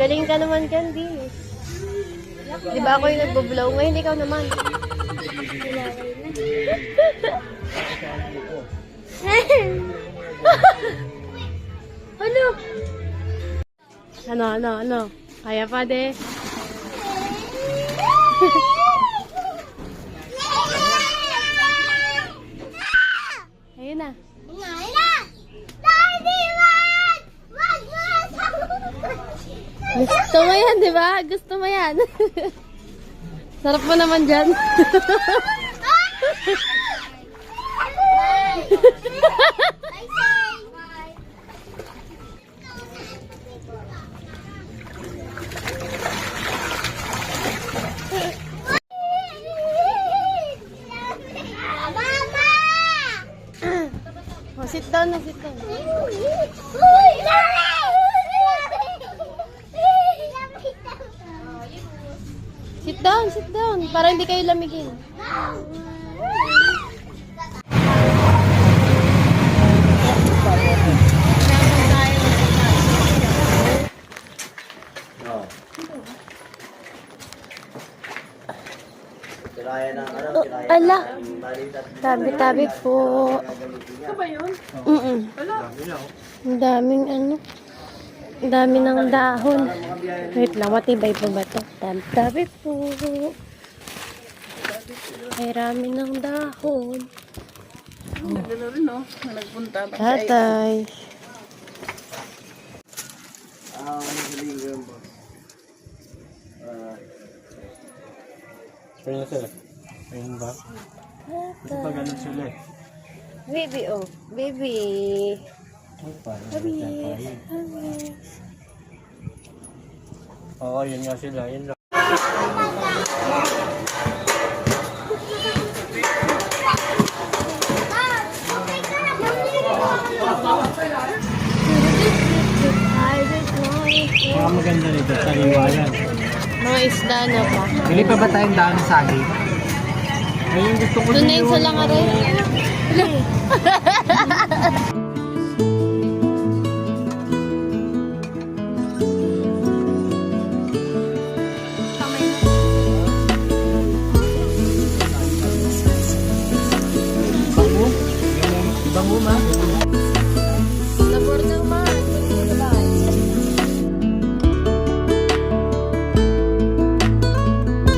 Galing ka naman, Candy. Di ba ako yung nagbo-blow? Ngayon ikaw naman. Ano? Kaya pa, de. Ayun na. Gusto mo yan, di ba? Gusto mo yan. Sarap mo naman dyan. Oh, sit down na, sit down. Sit down. Para hindi kayo lamigin. Ala, tabi-tabi po. Ito ba yun? Ang daming ano. Ang dami ng dahon. Wait lang, matibay pa ba ito? Tabi-tabi po. Ay, rami ng dahon. Nagdala rin, no? Nagpunta ba? Tatay. Kaya sila. Ayun ba? Ito pa ganun sila eh. Baby, oh. Baby. Baby. Oo, yun nga sila. Yun lang. Mga maganda nito, sariwa yan. Mga isda na pa. Bili pa ba tayong daan sa saging? Ayun gusto ko Doon na yun sa langaray.